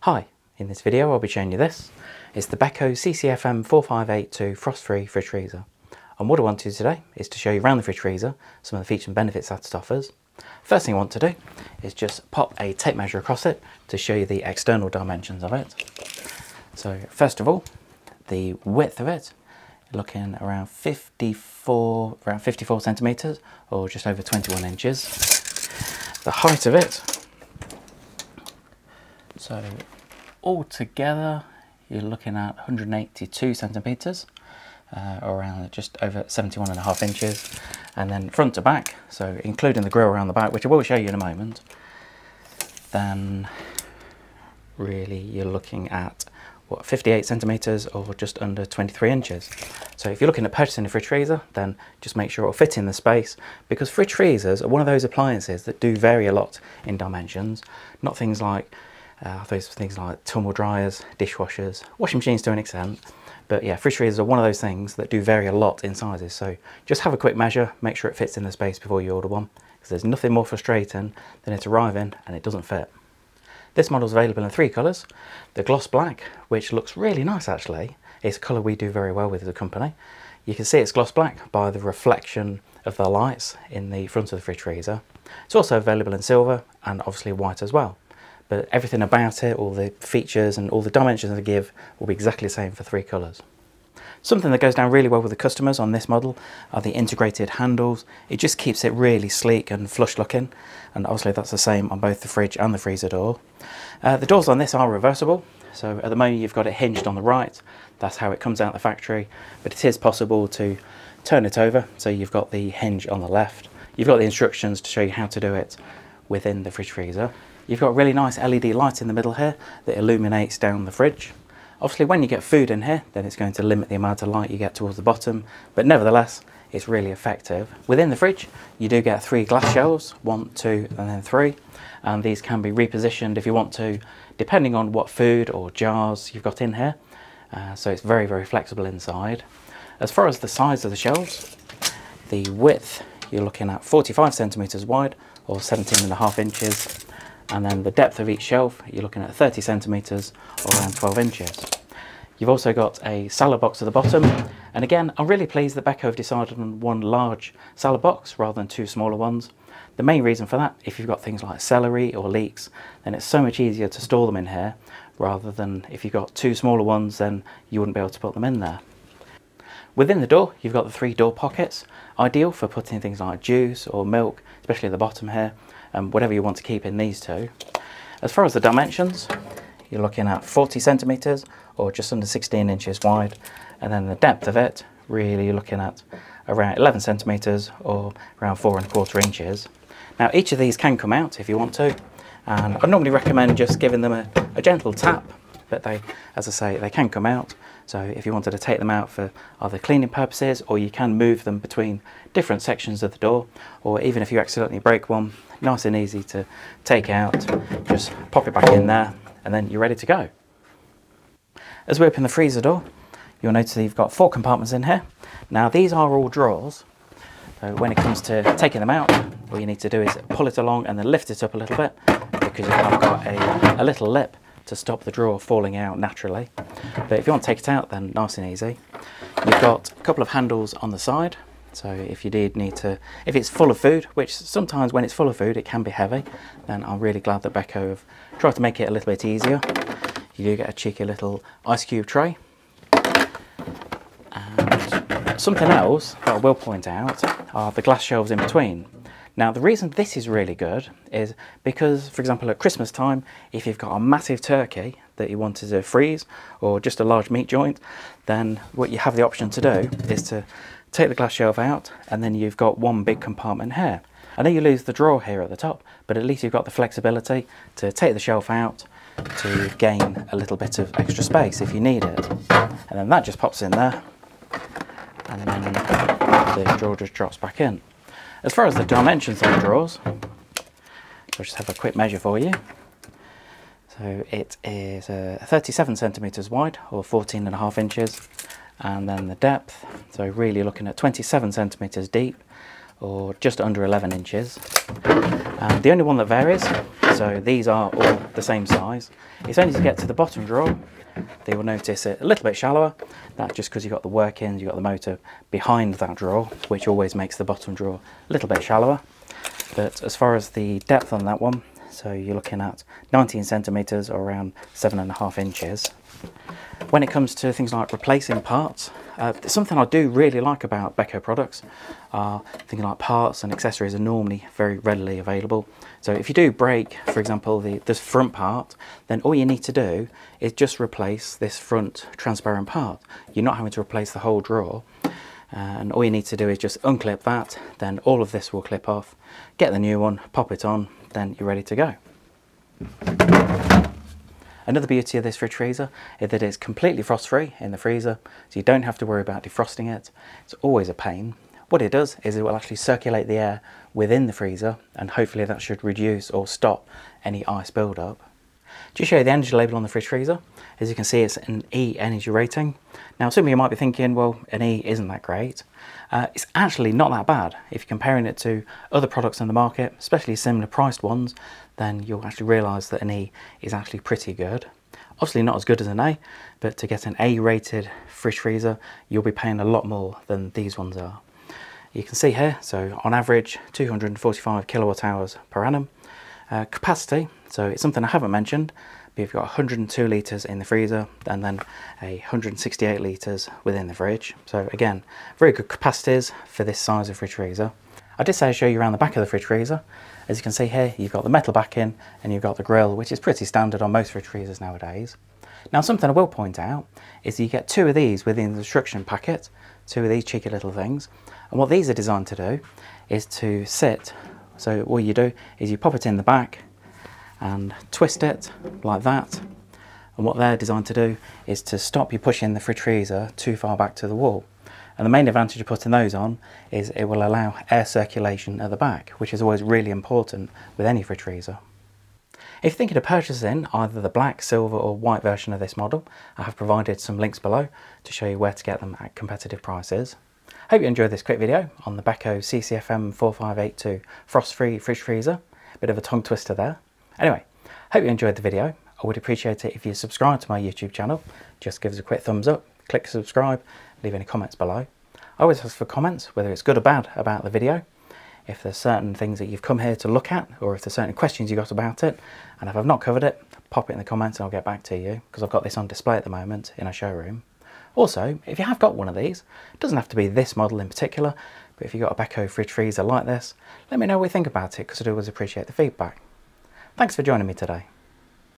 Hi, in this video I'll be showing you this. It's the Beko CCFM4582 Frost-free fridge freezer. And what I want to do today is to show you around the fridge freezer some of the features and benefits that it offers. First thing I want to do is just pop a tape measure across it to show you the external dimensions of it. So first of all, the width of it, looking around 54 centimeters or just over 21 inches. The height of it, so altogether you're looking at 182 centimeters, around just over 71.5 inches, and then front to back, so including the grill around the back, which I will show you in a moment, then really you're looking at what, 58 centimeters or just under 23 inches. So if you're looking at purchasing a fridge freezer, then just make sure it'll fit in the space, because fridge freezers are one of those appliances that do vary a lot in dimensions. Not things like things like tumble dryers, dishwashers, washing machines to an extent, but yeah, fridge freezers are one of those things that do vary a lot in sizes. So just have a quick measure, make sure it fits in the space before you order one, because there's nothing more frustrating than it arriving and it doesn't fit. This model is available in 3 colours. The gloss black, which looks really nice actually, it's a colour we do very well with as a company. You can see it's gloss black by the reflection of the lights in the front of the fridge freezer. It's also available in silver and obviously white as well. But everything about it, all the features and all the dimensions they give, will be exactly the same for 3 colours. Something that goes down really well with the customers on this model are the integrated handles. It just keeps it really sleek and flush looking, and obviously that's the same on both the fridge and the freezer door. The doors on this are reversible, so at the moment you've got it hinged on the right. That's how it comes out the factory, but it is possible to turn it over, so you've got the hinge on the left. You've got the instructions to show you how to do it within the fridge freezer. You've got a really nice LED light in the middle here that illuminates down the fridge. Obviously when you get food in here, then it's going to limit the amount of light you get towards the bottom, but nevertheless it's really effective. Within the fridge you do get 3 glass shelves, 1, 2 and then 3, and these can be repositioned if you want to, depending on what food or jars you've got in here, so it's very flexible inside. As far as the size of the shelves, the width you're looking at 45 centimeters wide or 17.5 inches. And then the depth of each shelf, you're looking at 30 centimeters or around 12 inches. You've also got a salad box at the bottom. And again, I'm really pleased that Beko have decided on one large salad box rather than 2 smaller ones. The main reason for that, if you've got things like celery or leeks, then it's so much easier to store them in here, rather than if you've got 2 smaller ones, then you wouldn't be able to put them in there. Within the door, you've got the 3 door pockets, ideal for putting things like juice or milk, especially at the bottom here, and whatever you want to keep in these 2. As far as the dimensions, you're looking at 40 centimeters or just under 16 inches wide, and then the depth of it, really you're looking at around 11 centimeters or around 4¼ inches. Now each of these can come out if you want to, and I normally recommend just giving them a gentle tap, but they, as I say, they can come out. So if you wanted to take them out for either cleaning purposes, or you can move them between different sections of the door, or even if you accidentally break one, nice and easy to take out, just pop it back in there and then you're ready to go. As we open the freezer door, you'll notice that you've got 4 compartments in here. Now these are all drawers, so when it comes to taking them out, all you need to do is pull it along and then lift it up a little bit, because I've got a little lip to stop the drawer falling out naturally. But if you want to take it out, then nice and easy. You've got a couple of handles on the side, so if you did need to, if it's full of food, which sometimes when it's full of food it can be heavy, then I'm really glad that Beko have tried to make it a little bit easier. You do get a cheeky little ice cube tray. And something else that I will point out are the glass shelves in between. Now the reason this is really good is because, for example, at Christmas time, if you've got a massive turkey that you wanted to freeze, or just a large meat joint, then what you have the option to do is to take the glass shelf out, and then you've got one big compartment here. I know you lose the drawer here at the top, but at least you've got the flexibility to take the shelf out to gain a little bit of extra space if you need it. And then that just pops in there, and then the drawer just drops back in. As far as the dimensions of the drawers, I'll just have a quick measure for you. So it is 37 centimeters wide or 14.5 inches, and then the depth, so really looking at 27 centimeters deep or just under 11 inches. And the only one that varies, so these are all the same size, it's only to get to the bottom drawer that you will notice it a little bit shallower. That's just because you've got the workings, you've got the motor behind that drawer, which always makes the bottom drawer a little bit shallower. But as far as the depth on that one, so you're looking at 19 centimeters or around 7.5 inches. When it comes to things like replacing parts, something I do really like about Beko products are things like parts and accessories are normally very readily available. So if you do break, for example, this front part, then all you need to do is just replace this front transparent part. You're not having to replace the whole drawer. And all you need to do is just unclip that, then all of this will clip off, get the new one, pop it on, then you're ready to go. Another beauty of this fridge freezer is that it's completely frost free in the freezer, so you don't have to worry about defrosting it. It's always a pain. What it does is it will actually circulate the air within the freezer, and hopefully that should reduce or stop any ice build-up. Just show you the energy label on the fridge freezer. As you can see, it's an E energy rating. Now some of you might be thinking, well, an E isn't that great. It's actually not that bad. If you're comparing it to other products on the market, especially similar priced ones, then you'll actually realise that an E is actually pretty good. Obviously not as good as an A, but to get an A rated fridge freezer, you'll be paying a lot more than these ones are. You can see here, so on average 245 kilowatt hours per annum. Capacity, so it's something I haven't mentioned, but you've got 102 litres in the freezer and then 168 litres within the fridge. So again, very good capacities for this size of fridge freezer. I did say I'd show you around the back of the fridge freezer. As you can see here, you've got the metal backing and you've got the grille, which is pretty standard on most fridge freezers nowadays. Now something I will point out is you get two of these within the instruction packet, two of these cheeky little things. And what these are designed to do is to sit. So all you do is you pop it in the back and twist it like that. And what they're designed to do is to stop you pushing the fridge freezer too far back to the wall. And the main advantage of putting those on is it will allow air circulation at the back, which is always really important with any fridge freezer. If you're thinking of purchasing either the black, silver or white version of this model, I have provided some links below to show you where to get them at competitive prices. Hope you enjoyed this quick video on the Beko CCFM4582 Frost-free fridge freezer. Bit of a tongue twister there. Anyway, hope you enjoyed the video. I would appreciate it if you subscribe to my YouTube channel. Just give us a quick thumbs up, click subscribe, leave any comments below. I always ask for comments, whether it's good or bad about the video. If there's certain things that you've come here to look at, or if there's certain questions you got about it, and if I've not covered it, pop it in the comments and I'll get back to you, because I've got this on display at the moment in a showroom. Also, if you have got one of these, it doesn't have to be this model in particular, but if you've got a Beko fridge freezer like this, let me know what you think about it, because I do always appreciate the feedback. Thanks for joining me today.